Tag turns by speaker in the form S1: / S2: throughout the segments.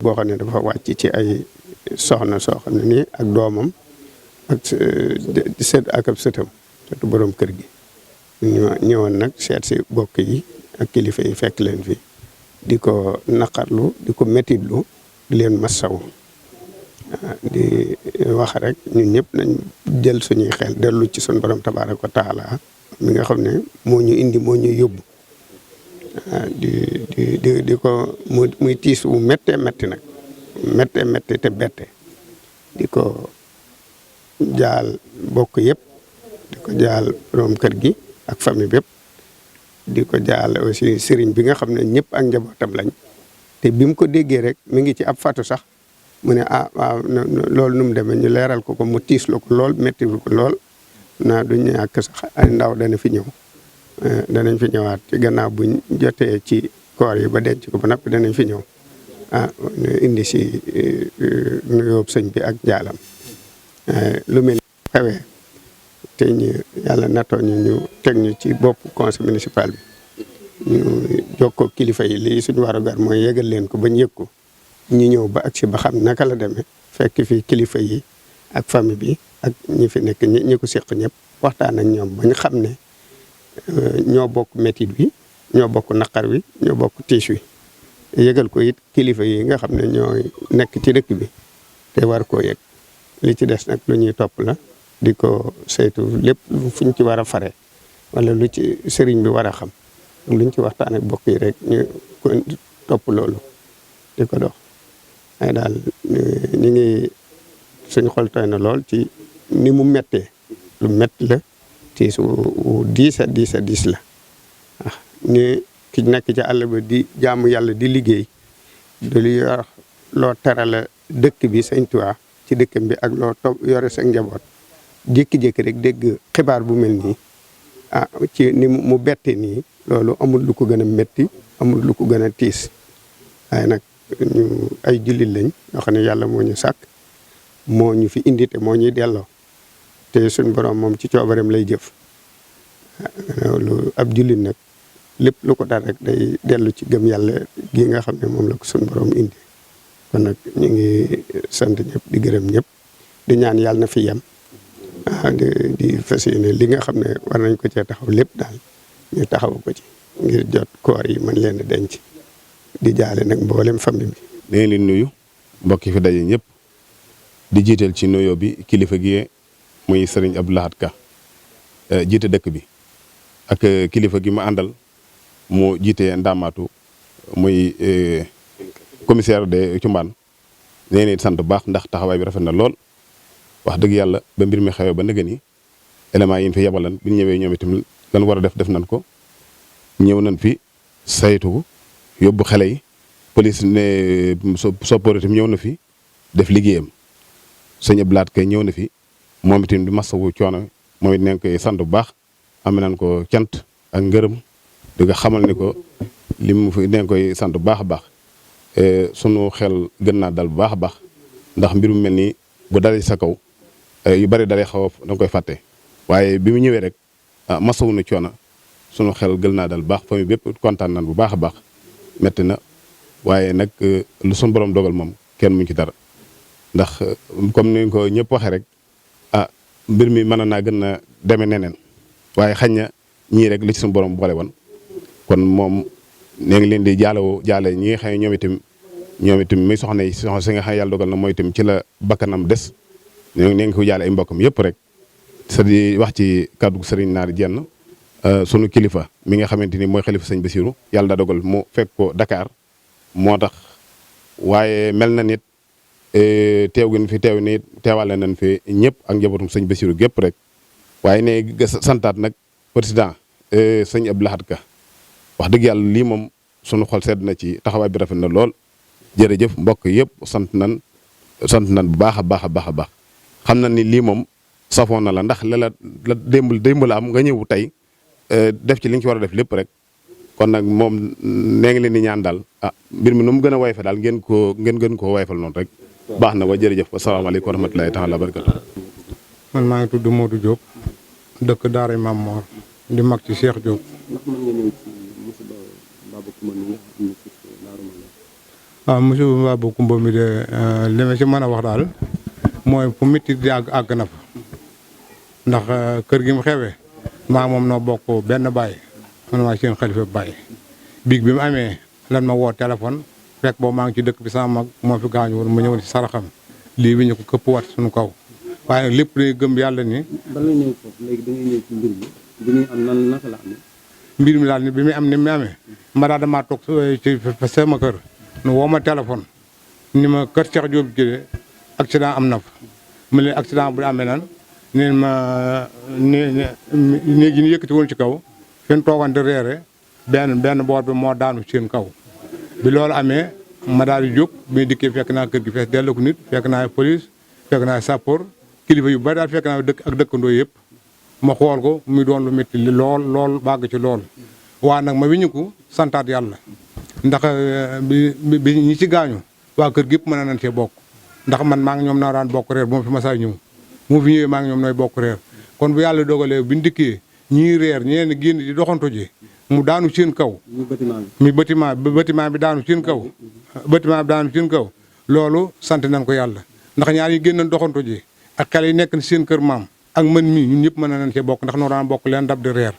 S1: boo xam ne dafa wàcc ci ay soxna soo xam ne nii ak doomam ak sët ak ab sëtam surtout borom kër gi ñu ñëwoon nag seet si bokk yi ak kilifa yi fekk leen fi di ko naqarlu di ko metitlu di leen massaw di wax rek ñun ñëpp nañ jël suñuy xel dellu ci suñu borom tabaaraka wa taala mi nga xam ne moo ñu indi moo ñu yóbbu di ko muy tiis wu méttee métti nag méttee te bette di ko jaal bokk yëpp di ko jaal borom kër gi ak famille bépp di ko jaal aussi sëriñ bi nga xam ne ñëpp ak njabootam lañ te bi mu ko déggee rek mi ngi ci ab fatu sax mu ne waaw loolu nu mu demee ñu leeral ko mu tiis la ko lool métti ko lool naa du ñàkk sax ay ndaw dana fi ñëw danañ fi ñëwaat ci gannaaw buñ jotee ci koor yi ba denc ko ba noppi danañ fi ñëw indi si nuyoo sëñ bi ak jaalam lu mel xewee te ñu yàlla nattoo ñu teg ñu ci bopp conseil municipal bi ñu jokkoo kilifa yi lii suñu warugar mooy yëgal leen ko bañ yëg ko ñu ñëw ba agsi ba xam naka la demee fekk fi kilifa yi ak famille bi ak ñi fi nekk ñi ko seq ñëpp waxtaan ak ñoom ba ñu xam ne ñoo bokk métit bi ñoo bokk naqar wi ñoo bokk tiis wi yëgal ko it kilifa yi nga xam ne ñooy nekk ci dëkk bi te war koo yëg li ci des nag lu ñuy topp la di ko saytu lépp fuñ ci war a fare wala lu ci sëriñ bi war a xam luñ ci waxtaan ak bokk yi rek ñu ko topp loolu di ko dox ay daal ñu ngi suñu xol tooy na lool ci ni mu méttee lu métti la tiis wu diis a diis la ni ki nekk ci àll ba di jaamu yàlla di liggéey du lu yor loo terale dëkk bi Sëñ Tuubaa ci dëkkam bi ak loo yore sa njaboot jékki-jékki rek dégg xibaar bu mel nii ci ni mu bette nii loolu amul lu ko gën a métti amul lu ko gën a tiis waaye nag ñu ay jullit lañ yoo xam ne yàlla moo ñu sàkk moo ñu fi indi te moo ñuy delloo te suñ borom moom ci coobareem lay jëf lu ab jullit nag lépp lu ko dal rek day dellu ci gëm yàlla gi nga xam ne moom la ko suñ borom indi kon nag ñu ngi sant ñëpp di gërëm ñëpp di ñaan yàlla na fi yem di fas yéene li nga xam ne war nañ ko cee taxaw lépp daal ñu taxaw ko ci ngir jot koor yi mën leen a denc di jaale nag mboolem famille bi.
S2: dañ leen nuyu mbokk yi fi daje ñëpp di jiital ci nuyoo bi kilifa gi muy Serigne Abdou Lahad Ka jiite dëkk bi ak kilifa gi ma àndal mu jiite Ndamaatu muy commissaire de Cumbaan dañ leen sant bu baax ndax taxawaay bi rafet na lool wax dëgg yàlla ba mbir mi xewee ba nëgë ni éléments yi ñu fi yebalan bi ñu ñëwee ñoom itam lan war a def nañ ko ñëw nañ fi saytu yóbbu xale yi police ne soppoor itam ñëw na fi def liggéeyam sëñ Abdou Lahad Ka ñëw na fi moom itam di masawu coono moom it nañ koy sant bu baax am nañ ko cant ak ngërëm di nga xamal ni ko li mu fi nañ koy sant bu baax a baax sunu xel gën naa dal bu baax a baax ndax mbir mu mel nii bu dalee sa kaw yu bari dalee xaw a da nga koy fàtte waaye bi mu ñëwee rek masawu na coono sunu xel gën naa dal bu baax famille bépp kontaan nañ bu baax a baax metti na waaye nag lu sunu borom dogal moom kenn muñ ci dara ndax comme ni ko ñëpp waxee rek mbir mi mën naa gën a demee neneen waaye xañ na ñii rek li ci sunu borom boole woon kon moom nee ngi leen di jaale ñi nga xam ne ñoom itam muy soxna si nga xam ne yàlla dogal na mooy itam ci la bakkanam des nee ngi ko jaale ay mbokkam yëpp rek sa di wax ci kàddu Serigne Naar Jenn sunu kilifa mi nga xamante ni mooy xalifa sëñ Bassirou yàlla daa dogal mu fekk ko Dakar moo tax waaye mel na nit teew gi fi teew ni teewale nañ fi ñëpp ak njabootum sëñ Bassirou gépp rek waaye ne santaat nag président sëñ Abdou Lahad Ka wax dëgg yàlla lii moom sunu xol sedd na ci taxawaay bi rafet na lool jërëjëf mbokk yëpp sant nan bu baax a baax a baax a baax xam na ni lii moom safoon na la ndax la démb la am nga ñëw tey def ci li nga ci war a def lépp rek kon nag moom nee ngi leen di ñaan daal mbir mi nu mu gën a wayfe daal ngeen gën koo wayfal noonu rek baax na wa jërëjëf asalaamaaleykum wa rahmatulahi taala wa barakatu
S3: man maa ngi tudd Modou Diop dëkk Daara Mam Mor di mag ci Cheikh Diop waaw monsieur Babou Coumba mi de li ma ci mën a wax daal mooy fu métti di àgg na fa ndax kër gi mu xewee maa moom noo bokk benn baay man maa seen xalifa baay biig bi mu amee lan ma woo téléphone fekk boobu maa ngi ci dëkk bi sama mag moo fi gaañu woon ma ñëwoon ci saraxam lii bi ñu ko këpp wat suñu kaw waaye lépp dañuy gëm yàlla ni.
S4: bala nga ñëw foofu léegi da ngay ñëw ci mbir mi bi muy am nan naka la amee.
S3: mbir mi daal ni bi muy am ni mu amee ma daal damaa toog ci sama kër nu woo ma téléphone ni ma kër Cheikh Diop jëlee accident am na fa mu ne accident bu amee nan neen ma néegi ñu yëkkati woon ci kaw fi ñu toogoon di reere benn boor bi moo daanu seen kaw bi loolu amee ma daal di jóg bi dikkee fekk naa kër gi fees delloo ko nit fekk naa police fekk naa sapeur kilifa yu bari daal fekk naa dëkk ak dëkkandoo yëpp ma xool ko muy doon lu métti lool bàgg ci lool waa nag ma wiñu ko santaat yàlla ndax bi ñi ci gaañu waa kër gépp mën nañ cee bokk ndax man maa ngi ñoom naa daan bokk reer bu ma fi masaa ñëw mu fi ñëwee maa ngi ñoom nooy bokk reer kon bu yàlla dogalee bi ñu dikkee ñii reer ñeneen génn di doxantu ji mu daanu seen kaw mi bâtiment bi daanu seen kaw bâtiment bi daanu seen kaw loolu sant nañ ko yàlla ndax ñaar yi génn doxantu ji ak xale yi nekk na seen kër maam ak man mii ñun ñëpp mën nañ cee bokk ndax noo daan bokk leen dab di reer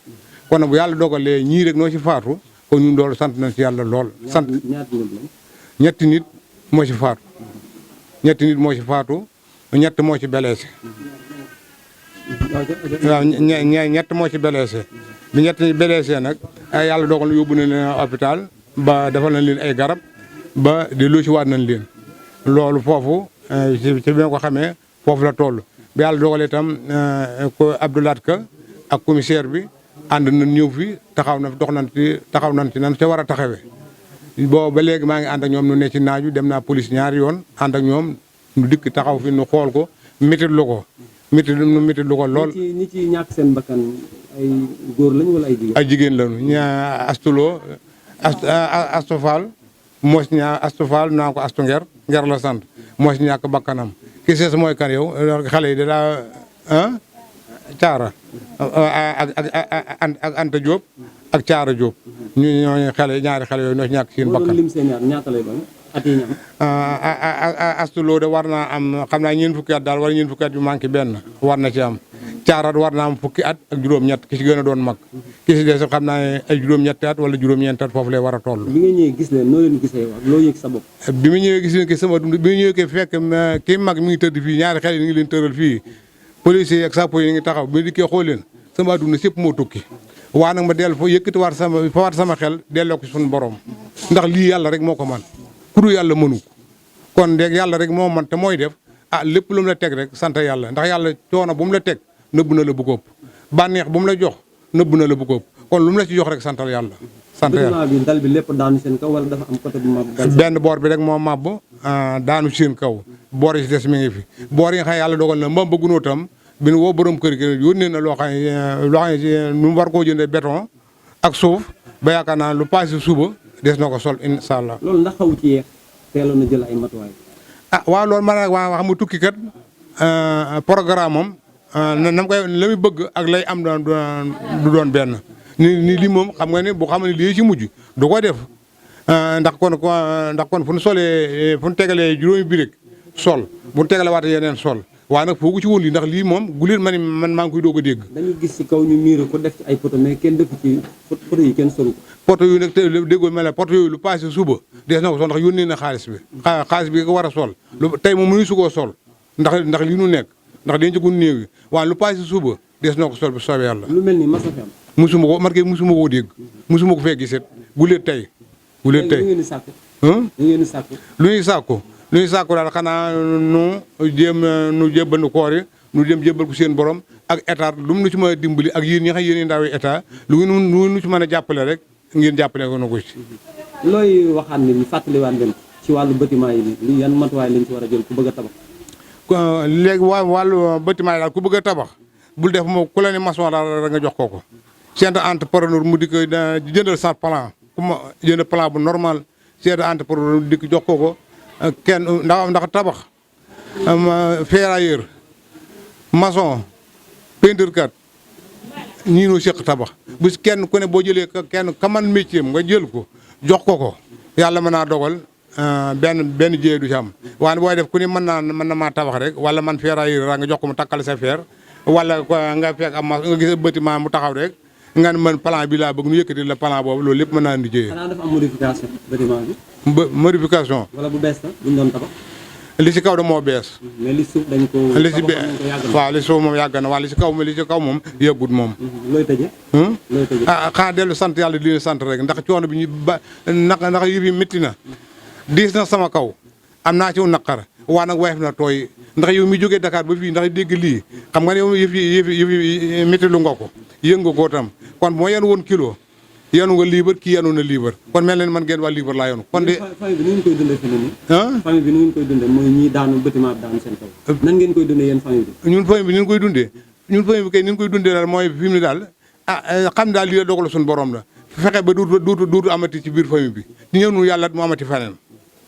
S3: kon nag bu yàlla dogalee ñii rek noo ci faatu kon ñun loolu sant nañ ci yàlla lool sant ñetti nit moo ci faatu ñett moo ci blessé waaw ñett moo ci blessé bi ñett ñi blessé nag yàlla dogal yóbbu nañ leen hôpital ba defal nañ leen ay garab ba di lu ci waat nañ leen loolu foofu ci bi nga ko xamee foofu la toll bi yàlla dogalee itam ko Abdoulaat Ka ak commissaire bi ànd nañ ñëw fi taxaw nañ ci nan ca war a taxawee boo ba léegi maa ngi ànd ak ñoom nu ne ci naaju dem naa police ñaari yoon ànd ak ñoom nu dikk taxaw fi nu xool ko métit lu ko lool.
S4: ñi ci ñàkk seen bakkan ay góor lañ wala ay jigéen.
S3: ay jigéen lañu astuloo astufal moo si astufal naa ko astu nger la sant moo si ñàkk bakkanam ki sees mooy kan yow xale yi da daa caara ak Anta Diop ak Caara Diop ñu ñooñu ñaari xale yooyu ñoo ci ñàkk seen bakkan.
S4: lim seen ñaata lay doon at yi ñam.
S3: astuloo de war naa am xam naa ñeent fukki at daal wala ñeent fukki at yu manqué benn war na ci am Caara war naa am fukki at ak juróom-ñett ki ci gën a doon mag ki ci des xam naa ne ay juróom-ñetti at wala juróom-ñeenti at foofu lay war a toll.
S4: bi nga ñëwee gis leen noo leen gisee wax loo yëg sa bopp.
S3: bi mu ñëwee gis leen ki sama dund bi mu ñëwee fekk kii mag mi ngi tëdd fii ñaari xale yi ngi leen tëral fii policiers yi ak sappo yi ngi taxaw bi dikkee xool leen sama dund sépp moo tukki waa nag ma dellu fa yëkkati waat sama xel delloo ko suñu borom ndax lii yàlla rek moo ko man ku dul yàlla mënu ko kon dégg yàlla rek moo man te mooy def lépp lu mu la teg rek sant yàlla ndax yàlla coono bu mu la teg nëbb na la bu ko ëpp bànneex bu mu la jox nëbb na la bu ko ëpp kon lu mu la ci jox rek santal yàlla. sant yàlla
S4: bi dal bi lépp daanu seen kaw wala dafa am côté bu màbb.
S3: benn boor bi rek moo màbb daanu seen kaw boor yi si des mi ngi fi boor yi nga xam yàlla dogal na mbam bëggunoo tam bi nu woo borom kër gi yónnee na loo xam ne nu war koo jëndee béton ak suuf ba yaakaar naa lu passé suba des na ko sol incha allah.
S4: loolu ndax xaw ci yeex teeloon na jël ay matuwaay.
S3: waaw loolu man nag waa xam nga tukki kat programme am na koy la muy bëgg ak lay am du doon benn ni lii moom xam nga ne bu xam ne lii ci mujj du ko def ndax kon fu nu solee fu nu tegalee juróomi birig sol bu nu tegalee waate yeneen sol waaye nag foogu ci woon lii ndax lii moom guleen man maa ngi koy doog a dégg.
S4: dañu gis ci kaw ñu miir ko def ci ay poto mais kenn def ci poto yi kenn solu ko.
S3: poto yu nag te déggoo mel ne poto yooyu lu passé suba des na ko sol ndax yónnee na xaalis bi ko war a sol tey moom mënuñu su koo sol ndax li nu nekk ndax dañ ci gun néew yi waaye lu passé suba des na ko sol bu soobee yàlla.
S4: lu mel ni masa fi am.
S3: musuma ko man kay musuma koo dégg musuma ko fee gisit guleen tey guleen tey. lu ñuy sàkku daal xanaa nu jébbal koor yi nu dem jébbal ko seen borom ak état lu mu nu ci mën a dimbali ak yéen ñi xam yéen ndaw yi état lu nu ci mën a jàppale rek ngeen jàppale ko na ko ci.
S4: looy waxaat ni fàttaliwaat leen ci wàllu bâtiment yi li yan matuwaay lañ ci war a jël ku bëgg a tabax.
S3: léegi wàllu bâtiment yi daal ku bëgg a tabax bul def moom ku la ne maçon daal rek nga jox ko chef d'entrepreneur mu dikk jëndal sa plan ku ma jënd plan bu normal chef d'entrepreneur mu dikk jox ko kenn ndax tabax ferrailleur maçon peintre kat ñii noo seq tabax bu kenn ku ne boo jëlee kenn kaman métier nga jël ko jox ko yàlla mën naa dogal benn jéey du ci am waaye booy def ku ni mën na maa tabax rek wala man ferrailleur nga jox ko mu takkal sa fer wala nga fekk am nga gis bâtiment mu taxaw rek nga ne man plan bi laa bëgg nu yëkkati la plan boobu loolu lépp mën naa indi jéey.
S4: xanaa dafa am modification bâtiment bi.
S3: modification.
S4: wala bu bees la buñ doon tabax.
S3: li ci kaw de moo bees.
S4: mais li suuf dañ ko.
S3: li ci waaw li suuf moom yàgg na waaye li ci kaw moom yëggut moom.
S4: looy tëjee. looy tëjee
S3: xanaa dellu sant yàlla di leen sant rek ndax coono bi ñu ba ndax yëf yi métti na diis na sama kaw am naa ci naqar waa nag woyof na tooy ndax yow mi jógee Dakar ba fii ndax dégg lii xam nga ne yow yëf yi métti lu nga ko yëngu ko tam kon bu ma yenu woon kilo yenu nga liibar kii yenu na liibar kon mel na man ngeen waa liibar laa yenu kon de
S4: famille bi nu ngeen koy dundee fi mu ne famille bi nu ngeen koy dundee mooy ñii daanu bâtiment bi daanu seen kaw nan ngeen koy dundee yéen famille bi
S3: ñun famille bi ni ñu koy dundee kay ni ñu koy dundee daal mooy fi mu ne daal xam daal lii la dogal suñu borom la fexe ba duutu amati ci biir famille bi di ñëw nu yàlla mu amati feneen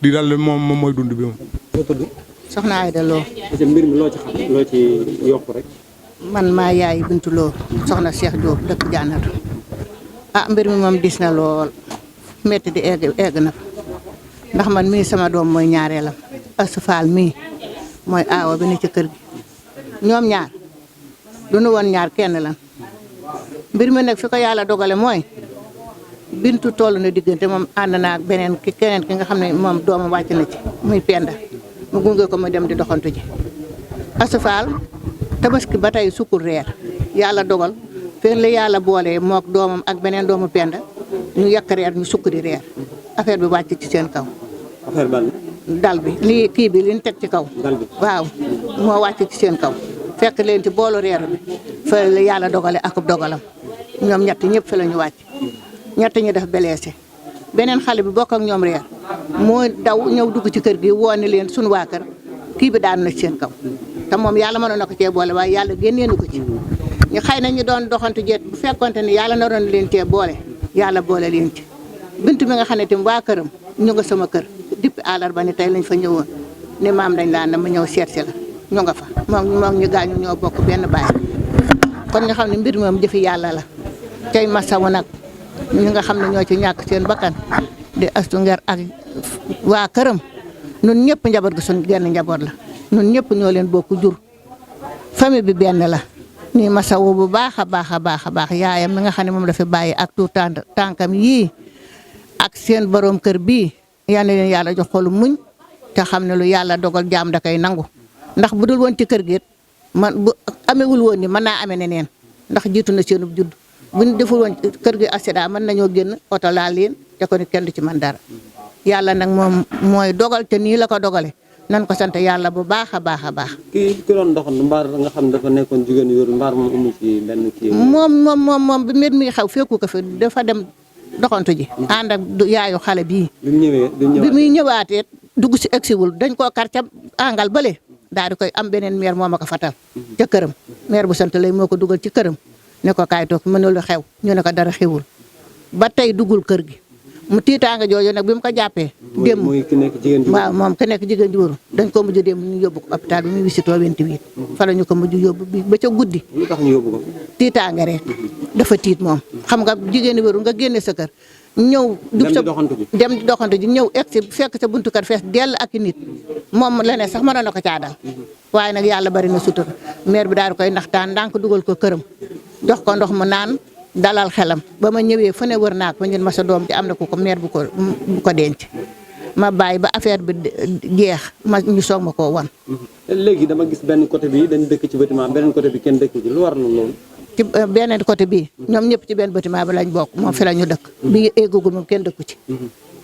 S3: di daal moom mooy dund bi moom.
S4: loo tudd.
S5: soxna Ayda Lo.
S4: parce que mbir mi loo ci xam loo ci yokk rek.
S5: man maa yaay Bintu Lo soxna Cheikh Diop dëkk Jannatu mbir mi moom dis na lool métti di egg na fa ndax man mii sama doom mooy ñaareelam Asfaal mii mooy aawa bi ne ci kër gi ñoom ñaar du nu woon ñaar kenn lan mbir mi nag fi ko yàlla dogale mooy Bintu toll na diggante moom ànd naa ak keneen ki nga xam ne moom doomam wàcc na ci muy Penda mu gunge ko mu dem di doxantu ji Asfaal tabaski ba tey sukkul reer yàlla dogal feen la yàlla boolee mook doomam ak beneen doomu Penda ñu yekk reer ñu sukk di reer affaire bi wàcc ci seen kaw.
S4: affaire ban
S5: dal bi lii kii bi li ñu teg ci kaw.
S4: dal bi
S5: waaw moo wàcc ci seen kaw fekk leen ci boolu reer bi fa la yàlla dogale akub dogalam ñoom ñett ñëpp fa la ñu wàcc ñett ñi def blessé beneen xale bi bokk ak ñoom reer moo daw ñëw dugg ci kër gi woone leen sunu waa kër kii bi daan na ci seen kaw te moom yàlla mënoon na ko cee boole waaye yàlla génneenu ko ci ñu xëy na ñu doon doxantu jeet bu fekkonte ni yàlla naroon leen cee boole yàlla boole leen ci Bintu mi nga xam ne tam waa këram ñu nga sama kër depuis àllarba ni tey lañ fa ñëwoon ne maam dañ laa na ma ñëw seet si la ñu nga fa moom ñu gaañu ñoo bokk benn baay kon ñu xam ne mbir moom jëfi yàlla la tey masawu nag ñi nga xam ne ñoo ci ñàkk seen bakkan di astu nger ak waa këram nun ñëpp njaboot gi suñ genn njaboot la nun ñëpp ñoo leen bokk jur famille bi benn la nii masawu bu baax a baax yaayam mi nga xam ne moom dafa bàyyi ak tout tànkam yii ak seen borom kër bii yal na leen yàlla jox xolu muñ te xam ne lu yàlla dogal jaam da koy nangu ndax bu dul woon ci kër gi man bu amewul woon ni mën naa amee neneen ndax jiitu na seenub judd bu ñu deful woon kër gi accident mën nañoo génn oto laal leen te ko ni kenn du ci mën dara yàlla nag moom mooy dogal te nii la ko dogale nan ko sant yàlla bu baax a baax.
S4: ki doon doxantu mbaar nga xam ne dafa nekkoon jigéen yu yor mbaar moom amu ci benn kii.
S5: moom bi mbir mi xew fekku ko fi dafa dem doxantu ji. ànd ak yaayu xale bii. bi muy ñëwaatee dugg si egsiwul dañ koo kar ca àngal bële daal di koy am beneen meer moo ma ko fatal. ca këram meer bu sant lay moo ko dugal ci këram ne ko kaay toog mënul xew ñu ne ko dara xewul ba tey duggul kër gi. mu tiitaanga jooju nag bi mu ko jàppee. démb
S4: mooy ki nekk jigéen ju
S5: waaw moom ki nekk jigéen ju dañ ko mujj démb ñu yóbbu ko hôpital bi muy visitoo 28. fa la ñu ko mujj yóbbu bi ba ca guddi.
S4: lu tax ñu yóbbu ko.
S5: tiitaanga rek dafa tiit moom xam nga jigéen ñi wéru nga génne sa kër. ñëw dug sa dem di doxantu ji ñëw egg si fekk sa buntu kër fees dell ak nit moom la ne sax mënoon na ko caadal waaye nag yàlla bari na sutur maire bi daal di koy ndaxtaan ndànk dugal ko këram jox ko ndox mu naan. dalal xelam ba ma ñëwee fu ne wër naa ko ñun ma sa doom ji am na ko maire bu ko denc ma bàyyi ba affaire bi jeex ñu soog ma koo wan.
S4: léegi dama gis benn côté bi dañ dëkk ci bâtiment beneen côté bi kenn dëkk ci lu war la loolu.
S5: ci beneen côté bii ñoom ñëpp ci benn bâtiment bi lañ bokk moom fi la ñu dëkk. bi eggagul moom kenn dëkku ci.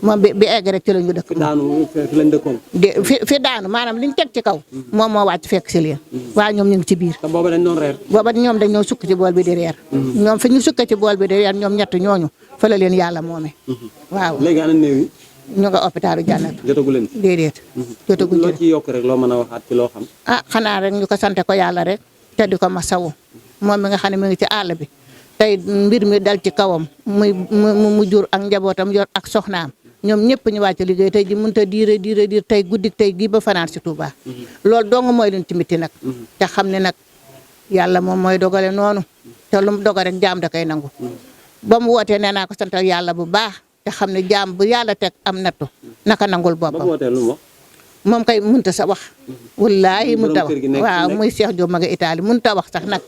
S5: moom bi egg rek ci la ñu dëkk.
S4: fi daanu fi lañ dëkkoon.
S5: fi daanu maanaam liñ teg ci kaw. moom moo wàcc fekk si leen. waaye ñoom ñu ngi ci biir.
S4: te booba dañ doon reer.
S5: booba ñoom dañ ñoo sukk ci bool bi di reer. ñoom fi ñu sukk ci bool bi di reer ñoom ñett ñooñu fa la leen yàlla moome. waaw
S4: léegi ana néew yi.
S5: ñu nga hôpitalu Jannatu.
S4: jotagu leen fi
S5: déedéet. jotagu
S4: loo ci yokk rek loo mën a waxaat ci loo xam.
S5: xanaa rek ñu ko sante ko yàlla rek te di ko masawu moom mi nga xam ne mi ngi ci àll bi tey mbir mi dal ci kawam mu jur ak njabootam yor ak soxnaam ñoom ñëpp ñu wàcc liggéey tey ji mënut a diir tey guddik tey gi ba fanaan si Touba. loolu dong mooy leen ci miti nag. te xam ne nag yàlla moom mooy dogale noonu te lu mu dogal rek jaam da koy nangu. ba mu wootee nee naa ko santal yàlla bu baax te xam ne jaam bu yàlla teg am nattu naka nangul
S4: ba mu
S5: boppam
S4: wootee lu mu wax.
S5: moom kay mënta sa wax wallaahi
S4: Borom
S5: mënta wax
S4: kër gi nekk
S5: waaw
S4: fi nekk.
S5: muy Cheikh Diop ma nga Italie mënta wax sax nag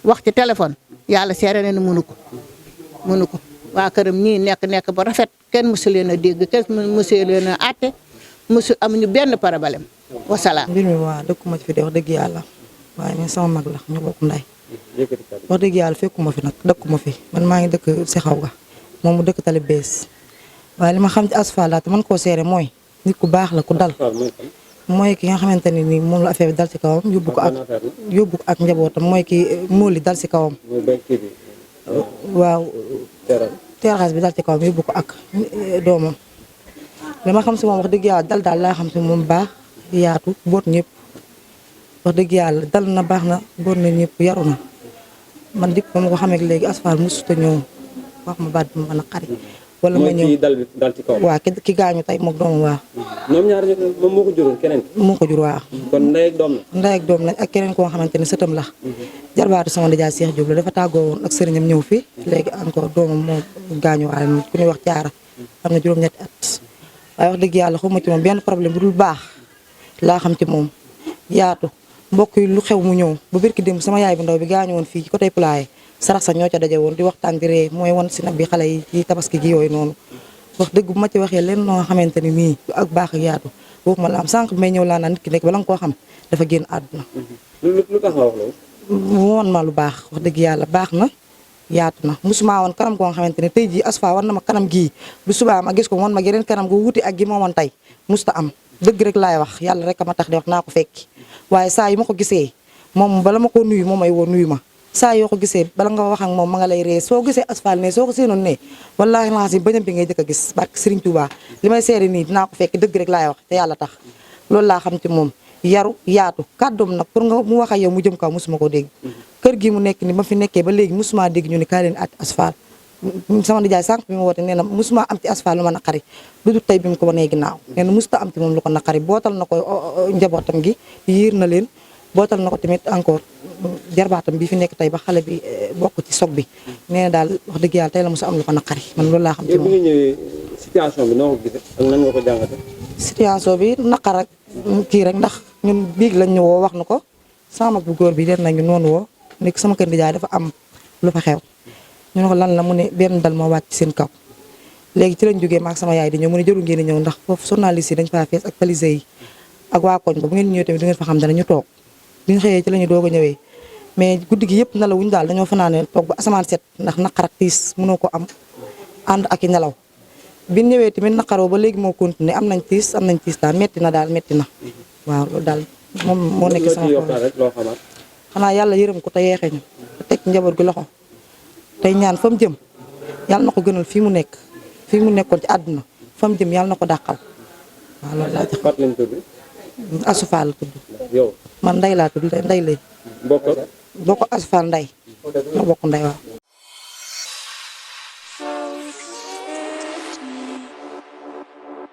S5: wax ci téléphone yàlla seere na ni mënu ko waa këram ñii nekk ba rafet kenn mësu leen a dégg kenn mësu leen a àtte mësu amuñu benn problème wasalaam.
S6: mbir mi waa dëkkuma ci fi de wax dëgg yàlla waaye man sama mag la ñu bokk nday
S4: yëkkati kàddu.
S6: wax dëgg yàlla fekkuma fi nag dëkkuma fi man maa ngi dëkk si xaw ga moom mu dëkk tali bees waaye li ma xam ci Asfal daal te man koo seere mooy nit ku baax la ku dal
S4: Fall mooy fan.
S6: mooy ki nga xamante ne nii moom la affaire bi dal ci kawam yóbbu ko ak njabootam mooy ki mooli dal ci kawam
S4: mooy béy kii bi.
S6: waaw
S4: teral.
S6: terrasse bi dal ci kawam yóbbu ko ak doomam li ma xam si moom wax dëgg yàlla dal daal laa xam si moom baax yaatu boot ñëpp wax dëgg yàlla dal na baax na boot na ñëpp yaru na man dikk ba ma ko xamee léegi Asfal mosut a ñëw wax ma baat bi ma naqari wala ma
S4: mooy
S6: ñëw
S4: kii dal ci kaw.
S6: waa ki gaañu tey moom doomam waa
S4: ñoom ñaar moom moo ko juróon keneen.
S6: moo ko jur waa
S4: kon ndey ak doom la.
S6: ndey ak doom lañ ak keneen koo xamante ne sëtam la jarbaatu sama ndijaay Cheikh Diop la dafa tàggoo woon ak sëriñam ñëw fi léegi encore doomam moo gaañuwaale ni ku ñuy wax caara am na juróom-ñetti at waaye wax dëgg yàlla xawma ci moom benn problème bu dul baax laa xam ci moom yaatu mbokk yi lu xew mu ñëw ba birki démb sama yaay bu ndaw bi gaañu woon fii ci côté Poulaye sarax sa ñoo ca daje woon di waxtaan di ree mooy wan si nag bi xale yi ci tabaski gi yooyu noonu wax dëgg bu ma ci waxee leen noo xamante ni nii ak baax ak yaatu boobu ma la am sànq may ñëw laa naan nit ki nekk bala nga koo xam dafa génn àdduna
S4: lu tax nga wax loolu.
S6: woon ma lu baax wax dëgg yàlla baax na yaatu na musuma woon kanam goo xamante ne tey jii Asfal war na ma kanam gii bu subaa ma gis ko woon ma geneen kanam gu wuti ak gi ma woon tey musta am dëgg rek laay wax yàlla rek a ma tax di wax naa ko fekki waaye saa yu ma ko gisee moom bala ma ko nuyu moom ay woo nuyu ma saa yoo ko gisee bala nga wax ak moom ma nga lay ree soo gisee Asfal ne soo ko seenoon ne wallaahi naa si bañam bi ngay jëkk a gis barke Serigne Touba li may seere nii dinaa ko fekk dëgg rek laay wax te yàlla tax loolu laa xam ci moom yaru yaatu kàddoom nag pour nga mu wax ak yow mu jëm kaw musuma ko dégg kër gi mu nekk ni ba fi nekkee ba léegi musuma dégg ñu ne kaa leen at Asfal sama nijaay sànq bi ma woote nee na musuma am ci Asfal lu ma naqari lu dul tey bi mu ko wanee ginnaaw nee na musuta am ci moom lu ko naqari bootal na ko njabootam gi yiir na leen bootal na ko tamit encore jarbaatam bi fi nekk tey ba xale bi bokk ci soog bi nee na daal wax dëgg yàlla tey la musa am lu ko naqari man loolu laa xam ci
S4: yow bi
S6: moom
S4: nga ñëwee situation bi noo ko gisee ak nan nga ko jàngatee.
S6: situation bi naqar rek kii rek ndax ñun biig lañ ñu woo wax na ko sama mag bu góor bi den nañu noonu woo nekk sama kër nijaay dafa am lu fa xew ñu ne ko lan la mu ne benn dal moo wàcc seen kaw léegi ci lañ jógee maak sama yaay di ñëw mu ne jëru ngeen ñëw ndax foofu journaliste yi dañ faa fees ak police yi ak waa koñ ba bu ngeen ñëwee tamit du ngeen fa xam dana ñu toog bi ñu xëyee ci la ñu doog a ñëwee mais guddi gi yëpp nelaw wuñu daal dañoo fanaane toog ba asamaan set ndax naqar ak tiis mënoo ko am ànd ak i nelaw bi ñu ñëwee tamit naqaroo ba léegi moo continué am nañ tiis daal metti na daal metti na waaw loolu daal moom moo nekk sama
S4: loo ci yokkaat rek loo xamaat.
S6: xanaa yàlla yërëm ko te yeexee ñu te teg njaboot gi loxo tey ñaan fa mu jëm yàlla na ko gënal fii mu nekk fii mu nekkoon ci àdduna fa mu jëm yàlla na ko dàqal waaw loolu laa jox
S4: fàttali ñu tudd.
S6: Asfal la tudd
S4: yow
S6: man nday laa tudd nday lay
S4: mbokk
S6: boo ko Asfal nday ñoo bokk nday waaw